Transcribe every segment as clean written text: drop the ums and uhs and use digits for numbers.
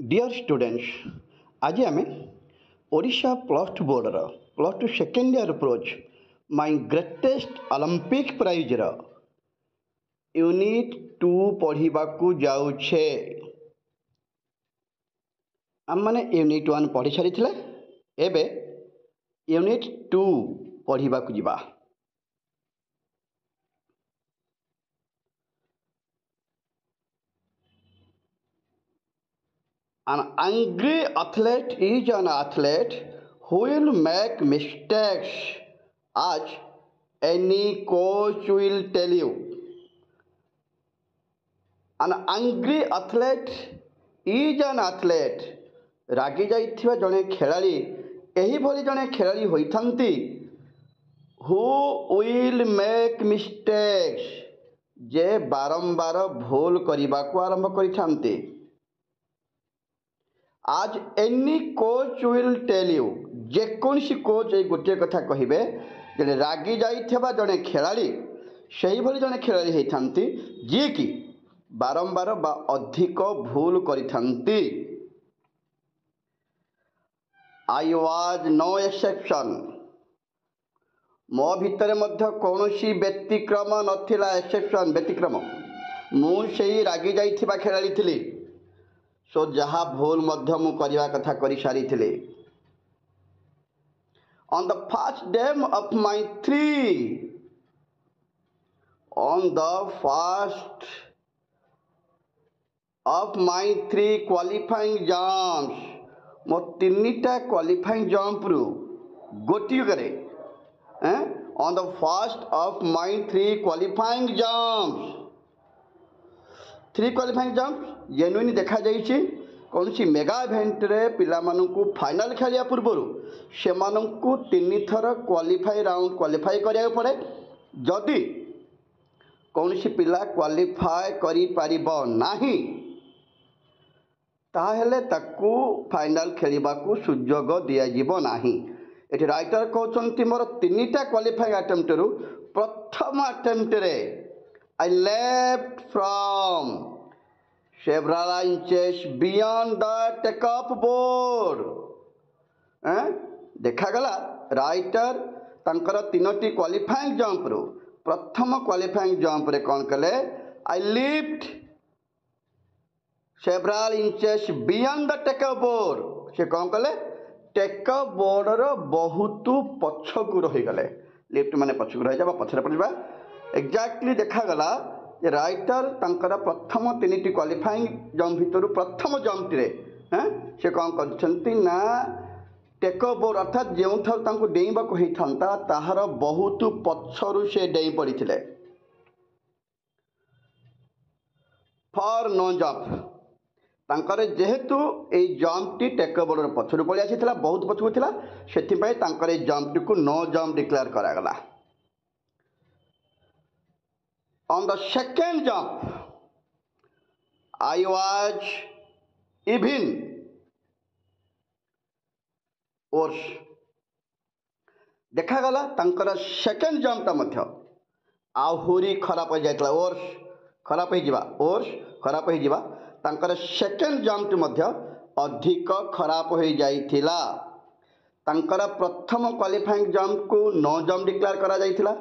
Dear students, आज आम ओडिशा +2 बोर्डर +2 सेकेंड ईयर अप्रोच my greatest Olympic prize unit 2 पढ़ा जाऊे। आम मैंने यूनिट 1 पढ़ी सारी एबे यूनिट 2 पढ़ा जा। An angry athlete is an athlete who will make mistakes, as any coach will tell you. An angry athlete is an athlete. रागी जाइथिबा जने खेलाड़ी एही भली जने खेलाड़ी होइथांती who will make mistakes, जे बारंबार भूल करबाकू आरंभ करिथांती। आज any coach will tell you, जेकोसी कोच ये गोटे कथा कहे जे रागी जाइथिबा जने खेलाड़ी से भली जने खेलाड़ी होइथांती जी कि बारंबार बा अधिक भूल करिथांती। आई वाज नो एक्सेप्शन, मो भितर मध्य कौनसी व्यतिक्रम नथिला। एक्सेप्शन व्यतिक्रम, मु सेही रागी जाइथिबा खेलाड़ी थिली। सो जहाँ भूल मध्य मु करवा कथा करी सारी थिले। On the first day of my three qualifying jumps, मो तीनटा क्वालिफाइंग जंप रु गोटी करे on the first of my 3 qualifying jumps, 3 qualifying jump genuine देखा जाइए। कौन सी मेगा इवेंट रे पिला मानू फाइनल खेलिया पूर्वर से 3 थर क्वालिफाई राउंड क्वालिफाई करिया पड़े। जदि कौन सी पिला क्वालिफाई करि परिबो नाही ताहेले ताकू फाइनल खेलिबाकू सुयोग दिया जिवो नाही। एठी राइटर कहउछंती मोर 3टा क्वालिफाइंग अटेम्प्ट रु प्रथम अटेम्प्ट रे I left from several inches beyond the takeoff board. देखागला राइटर तांकर 3टी क्वालिफाइंग जंप रु प्रथम क्वालिफाइंग जंप रे कौन कले I left several inches beyond the takeoff board। से कौन कले टेकअप बोर्ड रो बहुत पछकु रही गले। लिफ्ट माने पछकु रही जाबा पछरे पड़बा। एक्जाक्टली देखागला जे राइटर तांकर प्रथम 3टी क्वालिफाइंग जंप भितर प्रथम जंप रे से कौन करछंती ना टेकअप बोर्ड अर्थात जो थर तांको डेइबा को हेथांता ताहार बहुत पछरु से डेइ पड़िथिले। फॉर नो जंप तांकर जेहेतु ए जंप टी टेकअप बोर्ड पछरु पळि आसीथिला, बहुत पछरु थिला, सेथि पय तांकर ए जंप टी को नो जंप डिक्लेयर करागला। On the second jump, I was even worse। देखागला तांकर सेकेंड जंपटा मध्य आहुरी खराब हो जाइतला। वर्स खराब हो जिबा, वर्स खराब हो जिबा। तांकर सेकेंड जंपटी मध्य अधिक खराब हो जाइतिला। तांकर प्रथम क्वालिफाइंग जंप को नो जंप डिक्लेयर करा जाइतिला।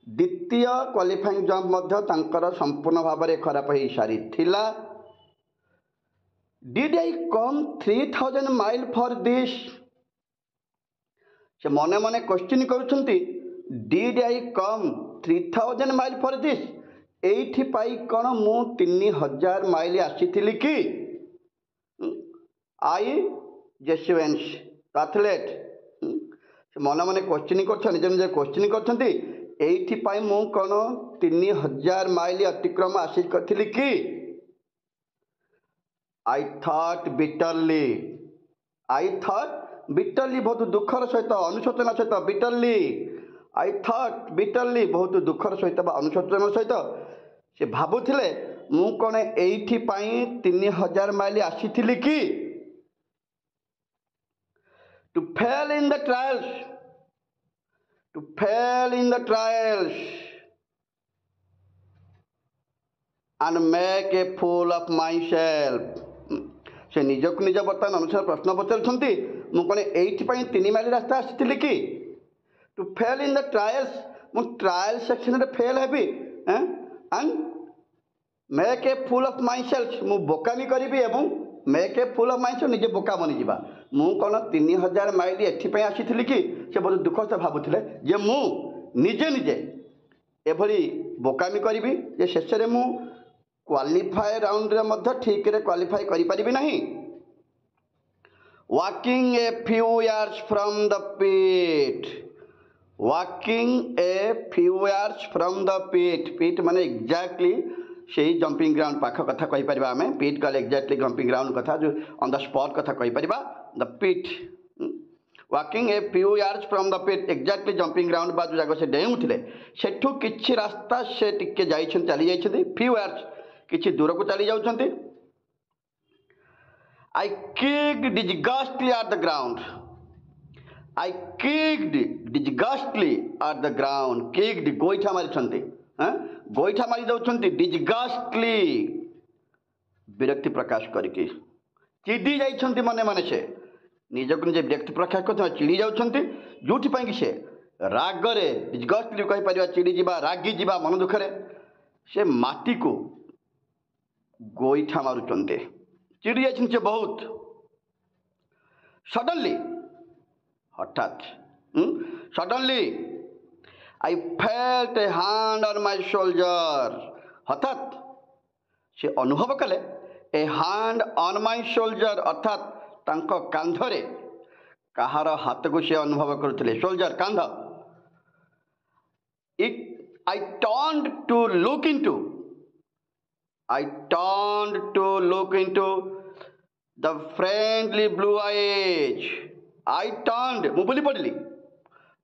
द्वितीय क्वालिफाइंग जंप मध्य तांकर संपूर्ण भाव में खराब हो सारी थिला। Did I come 3000 mile for this, से मने मने क्वेश्चन करुछंती did I come 3000 mile for this, एठी पाई कोन मु 3000 माइल आसीथिली कि आई जेसुएंस एथलेट। से मने मने क्वेश्चन करछन, निजे निजे क्वेश्चन करछंती एठी पाई मु कोन 3000 माइल अतिक्रम आसी करथिली कि आई थॉट बिटरली, बहुत दुखर सहित अनुशोचना सहित बिटरली, आई थॉट बिटरली बहुत दुखर सहित अनुशोचना सहित से भाबुथिले मु कोन एठी पाई 3000 माइल आसीथिली कि to fail in the trials and make a fool of myself। से निजक निज बर्तमान अनुसार प्रश्न पचारुंट मुझे ये 3 माइल रास्ता आसी कि to fail in the trials मु ट्रायल सेक्शन फेल हेबी and make a fool of myself मु बोकामी करी एवं make a fool of myself निजे बोका बनी जा मु कौन 3000 माइल एथपाई आसी कि से बहुत दुख से भावुले जे मु निजे निजे एभली बोकामी करी जे शेष में मु क्वालिफाए राउंड रे ठीक रे क्वालिफाई करि परिबि नहीं walking a few yards from the pit walking a few yards from the pit pit माने एग्जैक्टली से ही जंपिंग ग्राउंड पाख कथा कहि परिबा हमें पिट गले एग्जैक्टली जंपिंग ग्राउंड कथा जो ऑन द स्पॉट कथा कहि परिबा the pit walking a few yards from the pit exactly jumping ground बा जो जगह से डेउथिले सेठू किछि रास्ता से टिके जाइछन चली जाइछथि फ्यू यार्स किछि दूर को चली जाउछन्ति I kicked disgustedly at the ground I kicked disgustedly at the ground kicked गोइठा मारिछन्ति गोइठा मारी दउछन्ति डिस्गस्टली विरक्ति प्रकाश करके चिड़ी जाइछन्ति मने मने से निजक निजे विरक्ति प्रकाश करते चिड़ी जाउछन्ति जोठी पई कि से रागरे डिस्गस्टली कहि परिबा चिड़ी जिबा रागी जिबा मन दुखरे से माटी को गोइठा मारुचंते चिड़ी जाइछन्ति बहुत सडनली हठात suddenly I felt a hand on my shoulder हठात से अनुभव कले a hand on my shoulder अर्थात तांको कांधरे कहार हाथ को से अनुभव करथिले शोल्डर कांध it I turned to look into I turned to look into the friendly blue eyes. I turned, ମୁଁ ବୁଲି ପଡ଼ିଲି.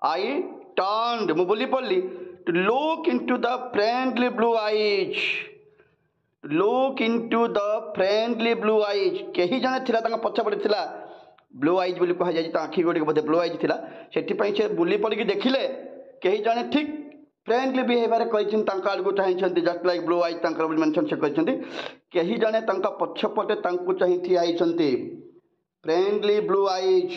I turned, ମୁଁ ବୁଲି ପଡ଼ିଲି to look into the friendly blue eyes. Look into the friendly blue eyes. केही जने थिला तांका पछ पड़े थिला ब्लू आइज बोली कहा जाय ता आखि गोटे बोधे ब्लू आइज थिला सेठी पई से बुली पड़ी कि देखिले केही जने ठीक फ्रेंडली बिहेवियर कहिछन तांका आगु चाहिछन्ति जस्ट लाइक ब्लू आइज तांकर बोली मेंशन से कहिछन्ति केही जने तांका पछपटे तांकु चाहि थी आइछन्ति friendly blue eyes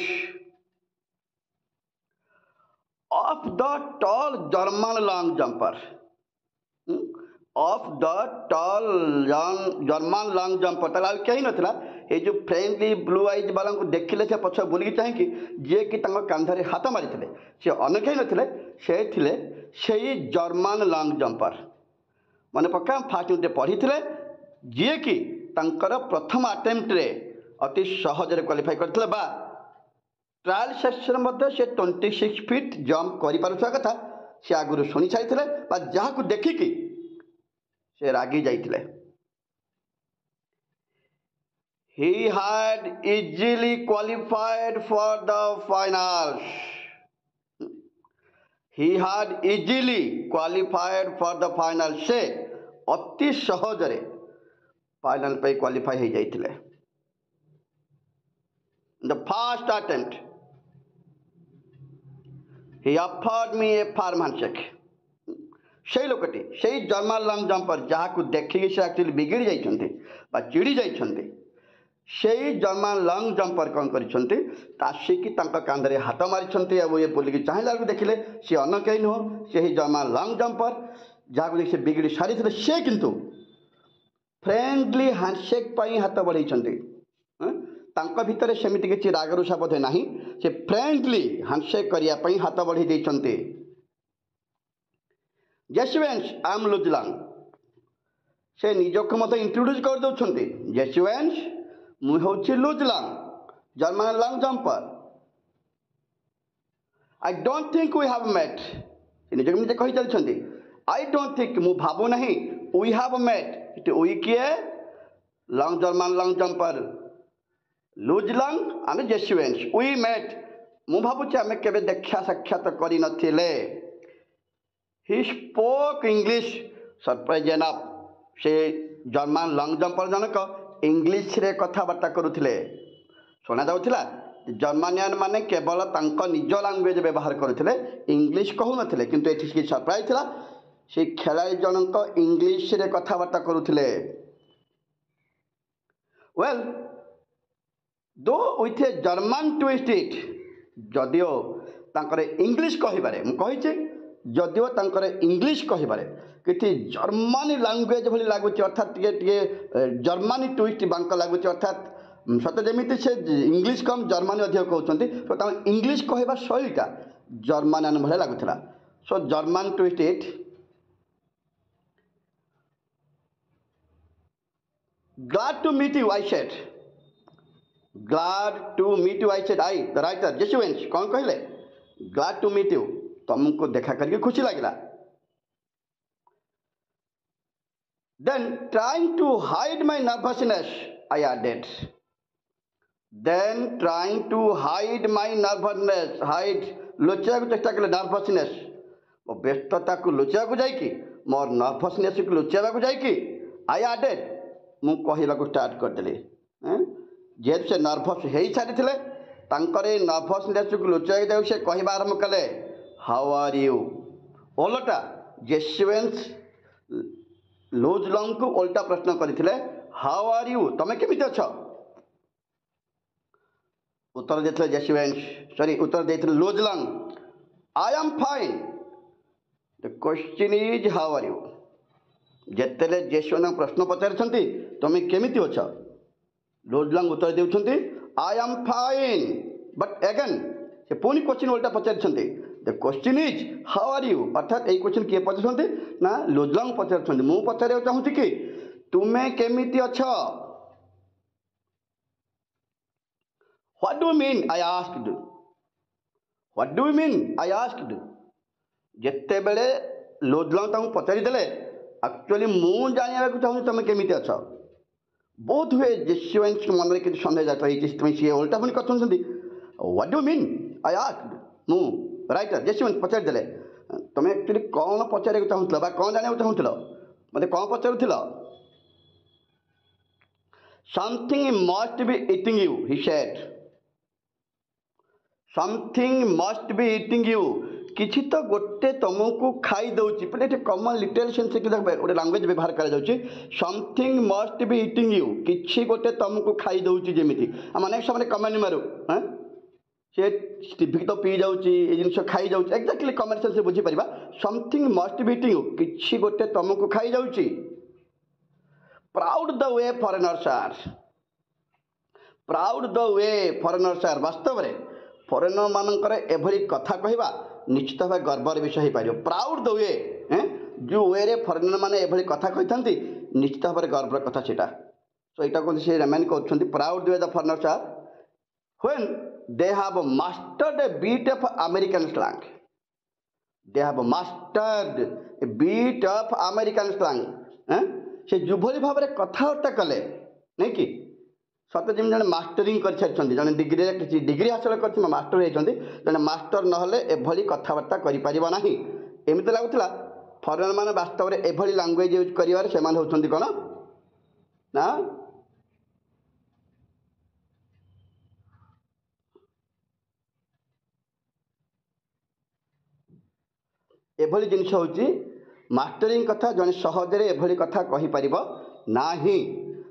of the tall German long jumper of the tall German long jumper तला केही नथिला ए जो फ्रेंडली ब्लू आइज वाला को देखिले से पछ बोली चाहि कि जे कि तांका कांधरे हाथ मारिथिले से अन्य केही नथिले से थिले से जर्मन लॉन्ग जंपर मन पक्का फास्ट टे पढ़ी जी कि तांकर प्रथम अटेम्प्ट रे अति सहज क्वालिफाई करथिले बा ट्रायल सेक्शन मध्ये से 26 फीट जंप करि पारुछा कथा से आगुरु सुनी छाइथिले बा जहा को देखि कि से रागी जाइथिले he had easily qualified for the finals he had easily qualified for the final से अति सहज रे फाइनल पे क्वालिफाई हो जाइथिले the first attempt he offered me a firm handshake से लोकटी से जर्मन लॉन्ग जंपर जहा को देखि से एक्चुअली बिगड़ी जाइछन्ते बा चिड़ी जाइछन्ते से जर्मन लॉन्ग जंपर कौन करिछन्ते तासिकी तांका कांधरे हाथ मारिछन्ते अब ये बोली कि चाहिला देखिले से अन्न कहीं नुह से जर्मन लॉन्ग जंपर जहा को देखि से बिगड़ी सारी थिले से किंतु फ्रेंडली हैंडशेक पाई हाथ बढ़ाइछन्ते तांका भितर सेमिति किछि रागरुषा बोधे नाही से फ्रेंडली हैंडशेक करिया पई हाथ बढ़ी दैछन्ते जेसुएंस आई एम लुजलांग से निजक मत इंट्रोड्यूस कर दउछन्ते जेसुएंस मु होछि Luz Long German long jumper I don't think we have met निजक निजे कहि चलछन्ते आई डोंट थिंक मु भाबो नाही वी हैव मेट इट वी किए long German long jumper Luz Long आमे जेसुएंस वी मेट मु भाबुछि आमे केबे देखा साक्षात करि नथिले he spoke English surprise enough से जर्मन लॉन्ग जंपर जनक इंग्लिश रे कथबार्ता करुथिले सुना जाउथिला जर्मनियन माने केवल तांको निज लैंग्वेज व्यवहार करुथिले इंग्लिश कहू नथिले किंतु एठी की सरप्राइज थिला से खेलाड़ी जनक इंग्लिश रे कथबार्ता करुथिले well though with a German twist इट जदिओ तांकर इंग्लिश कहिबारे मु कहिचे जदिओ तांकर इंग्लिश कहिबारे किछि जर्मनी लैंग्वेज भली लागुची अर्थात टिके जर्मनी ट्विस्ट बांक लागुची अर्थात सत जमी से इंग्लिश कम जर्मनी अधिक कहते तो इंग्लिश कहवा शैलीटा जर्मन भाई लगुला सो जर्मन ट्विस्ट इट glad to meet you I said glad to meet you I said I the writer Jesse Owens कौन कहले ग्लाड टू मीट यू तुमको देखा करके खुशी लगे then trying to hide my nervousness आई added then trying to hide my nervousness hide लुचा को चेष्टा कले नर्वसनेस मो व्यस्तता को लुचा को जाइकी मोर नर्वसनेस को लुचावा को जाइकी आई added मु कहवा को स्टार्ट करदेली जेहेतु से नर्भस हो सारी तांकर नर्भसनेस को लुचाई जाऊ से कहवा आरंभ कले हाउ आर यू ओलटा जेसुएंस लुजलंग को ओल्टा प्रश्न करते हाउ आर यू तमें केमिति अछ उत्तर देते जेसुएंस सॉरी उत्तर देते Luz Long I am fine the question is how are you जेतेले जेसुएंस प्रश्न पचारि तमें केमिति अछ लुजलंग उत्तर देउछंती I am fine but again से पुणी क्वेश्चन उल्टा पचारि the question is how are you अर्थात यही क्वेश्चन किए पचार ना लुजलंग पचार मु पचार चाहूँगी कि तुम्हें केमिति अछ what do mean I asked what do mean I asked जिते बेले लुजलंग ताऊ पचारि देले एक्चुअली मु जानिया चाहूँ तुम केमिति अछ बहुत हुए जेसुएंस मन में किसी सन्देह जाता है सी उल्टा पुणी कहते what do mean I asked मु राइटर जेसुएंस पचारि देले तुम एक्चुअली कौन पचार चाहूल कौन जाना चाहूल मत कौन पचारूल something must be eating you he said something must be eating you किसी तो गोटे तुमको खाई दौची पे कमन लिटरल सेंस गोटे लैंग्वेज व्यवहार कर something must be eating you किसी गोटे तुमको खाई दौची जमी आम अनेक समय कमेंट मारू हाँ से टीवी तो पी जाऊँगी जिन खाई जाऊँगी एक्जाक्टली कमेंट सेंस बुझीपर something must be eating you किसी गोटे तुमको खाई जाऊँगी proud the way foreigners are proud the way foreigners are वास्तव में फॉरेनर मानकर एभली कथा कहवा निश्चित भाव गर्वर विषय हो पार प्राउड द वे जो वे रे फॉरेनर मैंने एभली कथा कही निश्चित भाव गर्वर कथा से सो यहाँ कौन से रिमेन कर proud the way the foreigners are when they have mastered a bit of American slang they have mastered a bit of American slang से जुभली भाव में कथबार्ता कले नहीं कि सत जमी जन मास्टरिंग कर सारी जन डिग्री हासिल कर मास्टर होती जन मास्टर ना एभली कथबार्ता करना एमती लगुला फरेनर मैंने वास्तव में एभली लैंग्वेज यूज कर कौन ना एभली जिनस हूँ मास्टरिंग कथा जन सहजरे एभली कथा कहीपर ना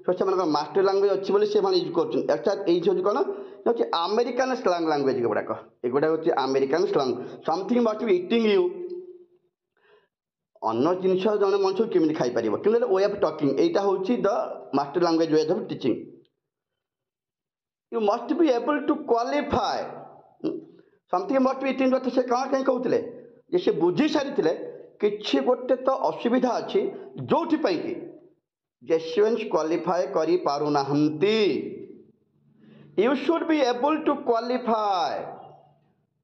तो से मास्टर लैंग्वेज अच्छी बोली से यूज कर अर्थात ये कौन हूँ अमेरिकन स्लांग लैंग्वेज गुड़ाक एगुड़ा हूँ American slang something must be eating you अन्न जिनस जन मनुष्य केमी खाईपर कि वे ऑफ टॉकिंग यहाँ हूँ the master language way of teaching you must be able to qualify something must be eating से कौन कहीं कहते जे से बुझी सारी किसी गोटे तो असुविधा अच्छी जो कि जेसुएंस क्वालिफाई करी पारु नाहंती you should be able to qualify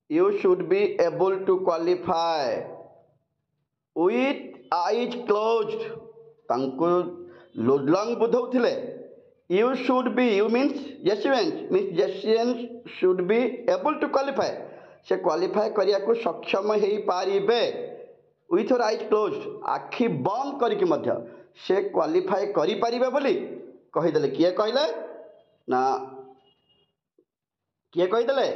you should be able to qualify with eyes closed तांको लुजलंग बुझौथिले you should be you means जेसुएंस should be able to qualify से क्वालिफाई करिया को सक्षम हो पारिबे विथ योर आईज क्लोज्ड आखि बंद करके मध्य से क्वालिफाई करि पारिबे बोली कहीदेले किए कहले ना किए कहीदेले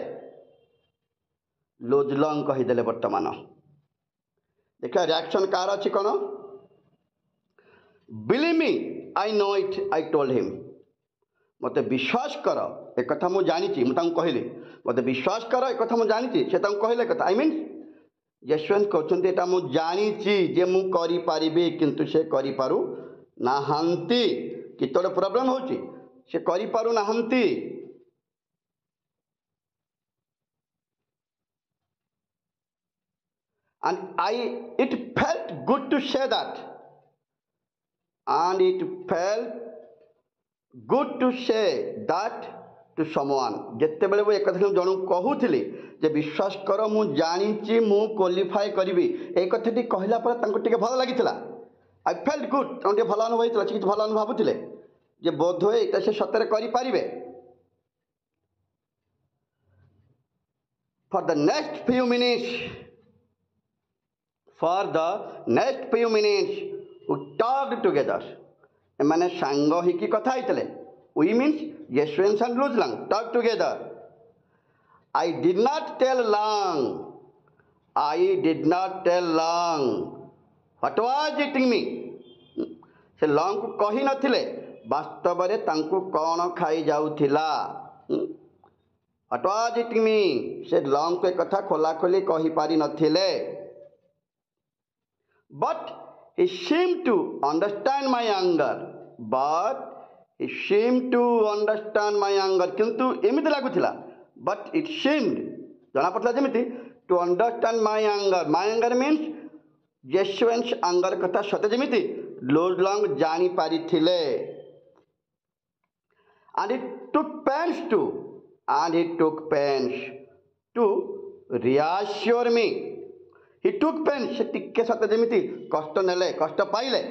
लुजलंग कहीदेले वर्तमान देखा रिएक्शन कार अच्छी कौन believe me I know it I told him ମୋତେ ବିଶ୍ୱାସ କର ଏକଥା ମୁଁ ଜାଣିଛି, ମୁଁ ତାଙ୍କୁ କହିଲି ମୋତେ ବିଶ୍ୱାସ କର ଏକଥା ମୁଁ ଜାଣିଛି। ସେ ତାଙ୍କୁ କହିଲେ କଥା ଆଇ ମିନ୍ ଯଶୱନ୍ତ କହୁଛନ୍ତି ଏଇଟା ମୁଁ ଜାଣିଛି ଯେ ମୁଁ କରିପାରିବି, କିନ୍ତୁ ସେ କରିପାରୁ ନାହାନ୍ତି। କିଛି ଗୋଟେ ପ୍ରୋବ୍ଲେମ୍ ହେଉଛି, ସେ କରିପାରୁନାହାନ୍ତି। And it felt good to say that. And it felt good to say that to someone. ଯେତେବେଳେ ମୁଁ ଏକଥା ଜଣକୁ କହୁଥିଲି ଯେ ବିଶ୍ୱାସ କର ମୁଁ ଜାଣିଛି ମୁଁ କ୍ୱାଲିଫାଏ କରିବି, এই କଥାଟି କହିଲା ପରେ ତାଙ୍କୁ ଟିକେ ଭଲ ଲାଗିଥିଲା। I felt good, ତାଙ୍କୁ ଟିକେ ଭଲ ଅନୁଭବ ହେଇଥିଲା, ସେ କିଛି ଭଲ ଅନୁଭବ ଭାବୁଥିଲେ ଯେ ବୋଧହୁଏ ଏଇଟା ସେ ସତରେ କରିପାରିବେ। For the next few minutes we talked together. ଏମାନେ ସାଙ୍ଗ ହେଇକି କଥା ହେଇଥିଲେ। We means Yashwant and Luzlang talked together. I did not tell long. What was eating me? ସେ ଲଙ୍ଗକୁ କହି ନଥିଲେ, ବାସ୍ତବରେ ତାଙ୍କୁ କ'ଣ ଖାଇଯାଉଥିଲା। What was eating me? ସେ ଲଙ୍ଗକୁ ଏ କଥା ଖୋଲାଖୋଲି କହିପାରିନଥିଲେ। But he seemed to understand my anger. କିନ୍ତୁ ଏମିତି ଲାଗୁଥିଲା, but it seemed, ଜଣାପଡ଼ିଥିଲା ଯେମିତି to understand my anger. My anger means Yashwant anger କଥା ସତେ ଯେମିତି ଲୁଜଲଙ୍ଗ ଜାଣିପାରିଥିଲେ। And he took pains to reassure me. He took pains, ସେ ଟିକେ ସତେ ଯେମିତି କଷ୍ଟ ନେଲେ, କଷ୍ଟ ପାଇଲେ।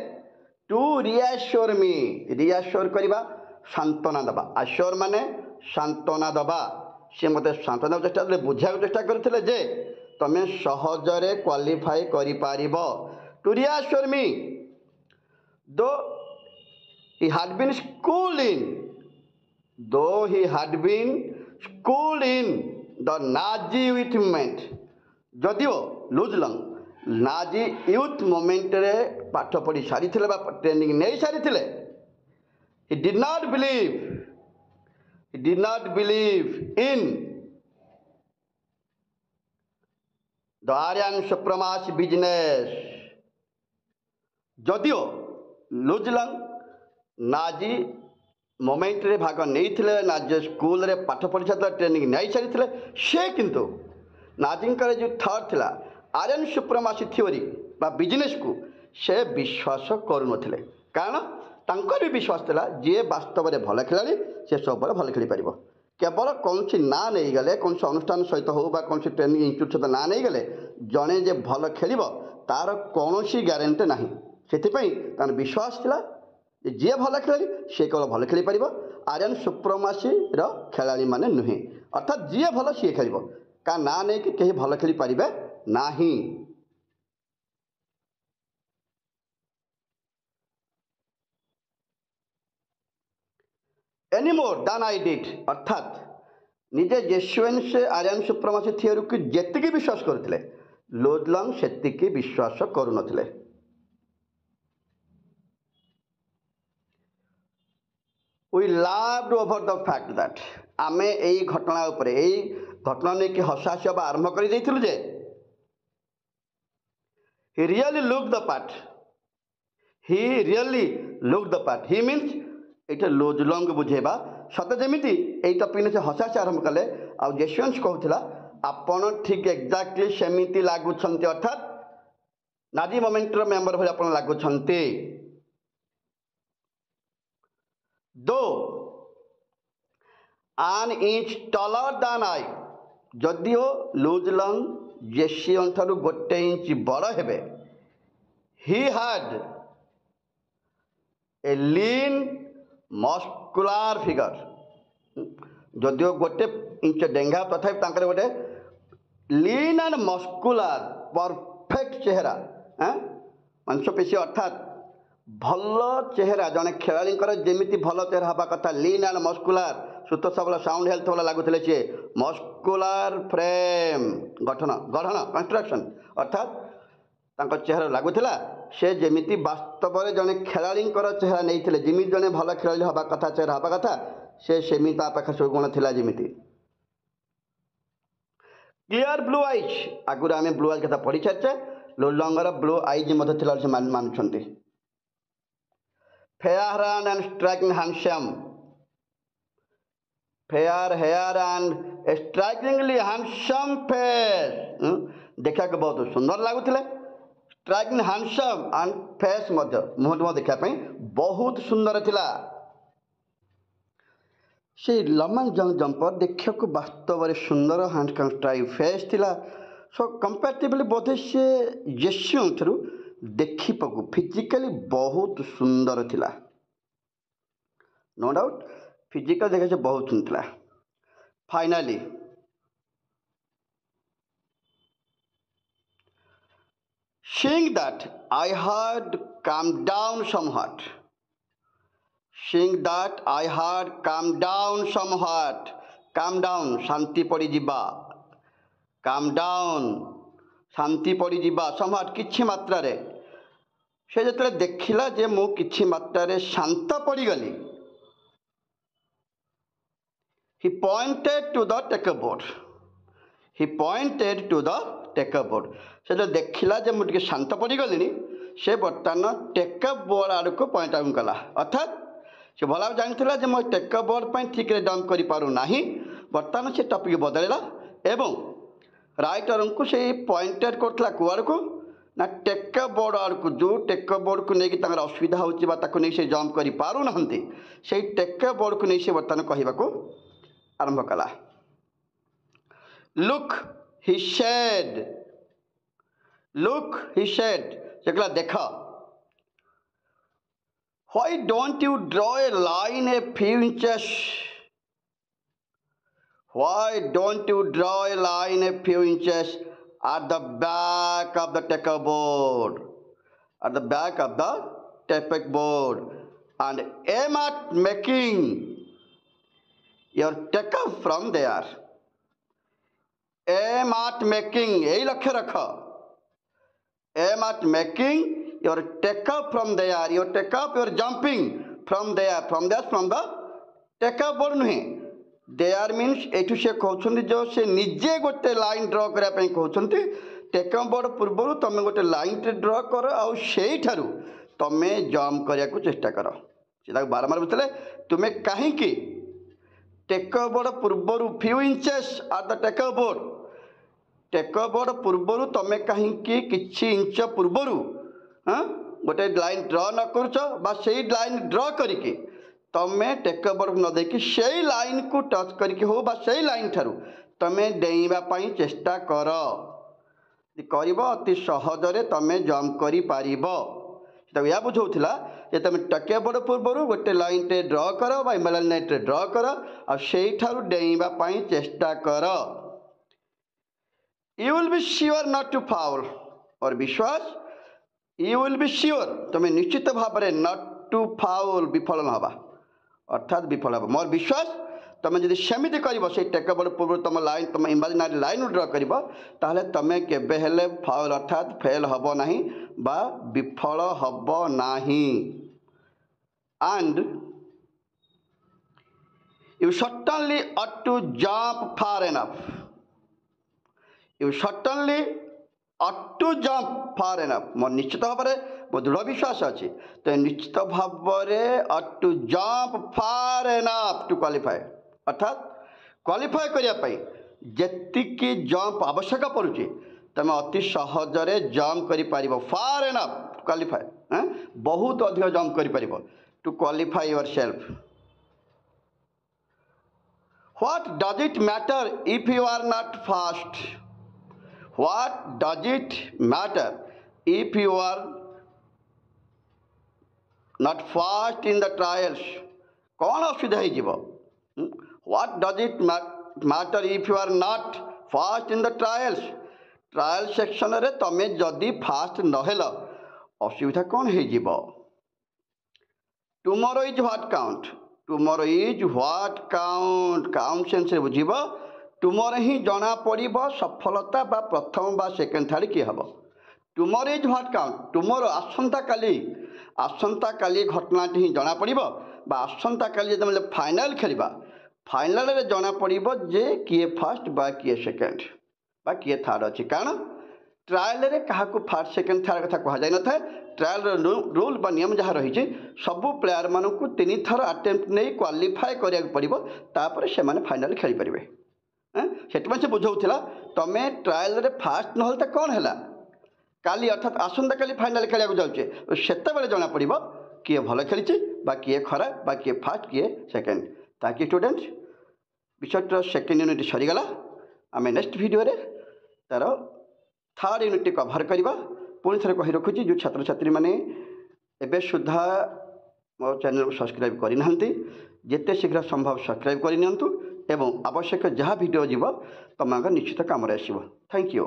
To reassure me, reassure କରିବା ସାନ୍ତ୍ୱନା ଦେବା, assure ମାନେ ସାନ୍ତ୍ୱନା ଦେବା। ସେ ମୋତେ ସାନ୍ତ୍ୱନା ଦେବାକୁ ଚେଷ୍ଟା କଲେ, ବୁଝାଇବାକୁ ଚେଷ୍ଟା କରିଥିଲେ ଯେ ତମେ ସହଜରେ କ୍ୱାଲିଫାଏ କରିପାରିବ। To reassure me, though he had been schooled in the Nazi youth movement. ଯଦିଓ ଲୁଜଲଙ୍ଗ ନାଜି ୟୁଥ୍ ମୁଭମେଣ୍ଟରେ ପାଠ ପଢ଼ି ସାରିଥିଲେ ବା ଟ୍ରେନିଂ ନେଇ ସାରିଥିଲେ, he did not believe in the Aryan supremacy business. ଯଦିଓ ଲୁଜଲଙ୍ଗ ନାଜି ମୁଭମେଣ୍ଟରେ ଭାଗ ନେଇଥିଲେ, ନାଜି ସ୍କୁଲରେ ପାଠ ପଢ଼ି ସାରିଥିଲେ, ଟ୍ରେନିଂ ନେଇ ସାରିଥିଲେ, ସେ କିନ୍ତୁ ନାଜିଙ୍କର ଯେଉଁ ଥଟ୍ ଥିଲା ଆର୍ୟନ୍ ସୁପ୍ରମାସି ଥିଓରି ବା ବିଜନେସ୍କୁ ସେ ବିଶ୍ୱାସ କରୁନଥିଲେ। କାରଣ ତାଙ୍କର ବି ବିଶ୍ୱାସ ଥିଲା ଯିଏ ବାସ୍ତବରେ ଭଲ ଖେଳାଳି ସେ ସବୁବେଳେ ଭଲ ଖେଳିପାରିବ। କେବଳ କୌଣସି ନାଁ ନେଇଗଲେ, କୌଣସି ଅନୁଷ୍ଠାନ ସହିତ ହେଉ ବା କୌଣସି ଟ୍ରେନିଂ ଇନଷ୍ଟିଚ୍ୟୁଟ୍ ସହିତ ନାଁ ନେଇଗଲେ ଜଣେ ଯେ ଭଲ ଖେଳିବ ତା'ର କୌଣସି ଗ୍ୟାରେଣ୍ଟି ନାହିଁ। ସେଥିପାଇଁ ତାଙ୍କର ବିଶ୍ୱାସ ଥିଲା ଯେ ଯିଏ ଭଲ ଖେଳାଳି ସେ କେବଳ ଭଲ ଖେଳିପାରିବ, ଆର୍ୟନ୍ ସୁପ୍ରମାସିର ଖେଳାଳିମାନେ ନୁହେଁ। ଅର୍ଥାତ୍ ଯିଏ ଭଲ ସିଏ ଖେଳିବ, କା ନାଁ ନେଇକି କେହି ଭଲ ଖେଳିପାରିବେ ନାହିଁ। any more than I did, ଅର୍ଥାତ୍ ନିଜେ ଯଶୱନ୍ତ ଆର୍ୟନ୍ ସୁପ୍ରମାସି ଥିଓରିକୁ ଯେତିକି ବିଶ୍ୱାସ କରୁଥିଲେ ଲୁଜଲଙ୍ଗ ସେତିକି ବିଶ୍ୱାସ କରୁନଥିଲେ। We laughed over the fact that ଆମେ ଏଇ ଘଟଣା ଉପରେ, ଏଇ ଘଟଣା ନେଇକି ହସାହସି ହେବା ଆରମ୍ଭ କରିଦେଇଥିଲୁ ଯେ he really looked the part. He means ଏଇଟା ଲୁଜଲଙ୍ଗ ବୁଝେଇବା ସତେ ଯେମିତି ଏଇ ଟପିକ୍ ନେଇ ସେ ହସାହସି ଆରମ୍ଭ କଲେ। ଆଉ ଯଶୱନ୍ତ କହୁଥିଲା ଆପଣ ଠିକ୍ ଏକ୍ଜାକ୍ଟଲି ସେମିତି ଲାଗୁଛନ୍ତି, ଅର୍ଥାତ୍ ନାଜି ମୁଭମେଣ୍ଟର ମେମ୍ବର ଭଳି ଆପଣ ଲାଗୁଛନ୍ତି। though an inch taller than I, ଯଦିଓ ଲୁଜଲଙ୍ଗ ଯଶୱନ୍ତ ଠାରୁ 1 ଇଞ୍ଚ ବଡ଼ ହେବେ, he had a lean muscular figure. ଯଦିଓ 1 ଇଞ୍ଚ ଡେଙ୍ଗା ତଥାପି ତାଙ୍କର ଗୋଟେ ଲିନ୍ ଆଣ୍ଡ ମସ୍କୁଲାର ପରଫେକ୍ଟ ଚେହେରା, ମାଂସପେଶୀ ଅର୍ଥାତ୍ ଭଲ ଚେହେରା। ଜଣେ ଖେଳାଳିଙ୍କର ଯେମିତି ଭଲ ଚେହେରା ହେବା କଥା, ଲିନ୍ ଆଣ୍ଡ ମସ୍କୁଲାର, ସୁସ୍ଥ ସବଳ, ସାଉଣ୍ଡ ହେଲ୍ଥ ଭଲ ଲାଗୁଥିଲେ ସିଏ। ମସ୍କୁଲାର ଫ୍ରେମ୍, ଗଠନ କନଷ୍ଟ୍ରକ୍ସନ୍, ଅର୍ଥାତ୍ ତାଙ୍କ ଚେହେରା ଲାଗୁଥିଲା ସେ ଯେମିତି ବାସ୍ତବରେ ଜଣେ ଖେଳାଳିଙ୍କର ଚେହେରା ନେଇଥିଲେ, ଯେମିତି ଜଣେ ଭଲ ଖେଳାଳି ହେବା କଥା ଚେହେରା ହେବା କଥା से सेमी ता पाखे सब गुण थिला जेमिति क्लियर ब्लू आइज आगुरी आम ब्लू आइज कथा पढ़ी सारिचे लुलंगर ब्लू आइज थिला से मानुंट fair and striking handsome fair hair and strikingly handsome face देखा बहुत सुंदर लगुले स्ट्राइकिंग हैंडसम एंड फेस मुहँ देखापी बहुत सुंदर थिला से लमन जंपर देखा वास्तव में सुंदर हैंडसम स्ट्राइक फेस थिला सो कंपेरेटिवली बोधे से जेसियों थ्रू देखिपकु फिजिकली बहुत सुंदर थिला नो डाउट फिजिकल देखा से बहुत सुंदर थिला finally seeing that I had calmed down somewhat seeing that I had calmed down somewhat calm down शांति पड़ी जिबा calm down शांति पड़ी जिबा somewhat किछि मात्रा रे से जतले देखिला जे मु किछि मात्रा रे शांत पड़ी गली he pointed to the checkerboard he pointed to the checkerboard से जो देखिला जे मुझे शांत पड़ी गली से बर्तमान टेकअप बोर्ड आड़ को पॉइंट आउट कला अर्थात से भला जानता जे मैं टेकअप बोर्ड पर ठीक रे डंप कर पारू नाही बर्तमान से टॉपिक बदलला एवं राइट आर्म को से पॉइंटेड करथला कुआड़ को ना टेकअप बोर्ड आड़ को जो टेकअप बोर्ड को लेकिन तांगर असुविधा होची बा ताको नै से जंप करि पारू नहंती से टेकअप बोर्ड को नै से बर्तमान कहबा को आरंभ कला look he said Look, he said, Chakla dekha. Why don't you draw a line a few inches? Why don't you draw a line a few inches at the back of the checkerboard? At the back of the checkerboard and aim at making your checkup from there. Aim at making, यही लक्ष्य रखो. Aim at making your take-up from there, your take-up, your jumping from there, from the take-up board नुहे there means एठु से कहउछन्ती जो से निजे गोटे line draw करिया पई कहउछन्ती टेकअप बोर्ड पूर्वरु तमे गोटे लाइन टे ड्रा करो आ सेही ठारू तमे जंप करिया को चेष्टा करो सेटा बारंबार बुझले तुमे काहे की टेकअप बोर्ड पूर्वरु few inches at the take up board take up board पूर्वर तुम कहीं किछि इंच पूर्वर गोटे लाइन ड्र न कर लाइन ड्र करके तुम टेकअप बोर्ड न देखी से लाइन को टच करके हो से लाइन ठारू तुम डेइबाई चेष्टा कर अति सहजरे तुम जंप कर पार या बुझाऊला जे तुम टेकअप बोर्ड पूर्वर गोटे लाइन टे ड्र कर लाइन टे ड्र कर आठार डेइबाई चेष्टा कर You will be sure not to fall और विश्वास you will be sure तुम्हें निश्चित भाव में not to fall विफल न हवा अर्थात विफल हवा मोर विश्वास तुम्हें जब सेमिति कर टेकअप बोर्ड पूर्व तुम लाइन तुम इमेजिनरी लाइन ड्र कर तुम्हें केबे हेले फाउल अर्थात फेल हब नहीं बा विफल हब नहीं and you certainly ought to jump far enough You certainly ought to jump far enough. मोर निश्चित भाव में मो दृढ़ विश्वास अच्छी तो निश्चित भाव में ought to jump far enough to qualify अर्थात क्वालिफाई करने जेतिकी जंप आवश्यक पड़ुची तुम अति सहजरे जंप कर फार एनफ क्वालिफाई बहुत अधिक जंप कर to qualify yourself What does it matter if you are not fast? What does it matter if you are not fast in the trials? कौन असुविधा हो What does it matter if you are not fast in the trials? Trial section रे तमे जदि fast नहेल असुविधा कौन हो tomorrow is what count tomorrow is what count count sense रे बुझिब टुमोरो ही जना पड़िब सफलता बा प्रथम बा सेकेंड थर्ड किए हम tomorrow is what count tomorrow आसंता काली आसंता काली घटनाटी ही जना पड़िबो बा आसंता काली जदि फाइनाल खेलिबा फाइनाल रे जना पड़िबो जे किए फर्स्ट बा किए सेकेंड बा किए थर्ड अछि कारण ट्रायल रे काहाकू फर्स्ट सेकेंड थर्ड कथा कह जाय न था ट्रायल रूल बा नियम जहाँ रही सबू प्लेयर मानक 3 थर अटेम्प्ट नहीं क्वालिफाए करिया पड़िबो तापर से माने फाइनाल खेली परिबे से बुझाऊला तमें ट्रायल रे फास्ट न तो कौन है काली अर्थात आसंता काली फाइनाल खेला जाऊे से जना पड़ो किए भल खेली किए खराब बा किए फास्ट किए सेकेंड ताकि स्टूडेंट्स विषय सेकेंड यूनिट सरीगला आम नेक्स्ट वीडियो रे तार थर्ड यूनिट कभर करवा पुणी थे कही रखुच्छी जो छात्र छात्री मैंने एवं सुधा मो चैनल को सब्सक्राइब करना जिते शीघ्र संभव सब्सक्राइब करनी एवं आवश्यक जहाँ वीडियो जीव तुम निश्चित कम आसो। Thank you.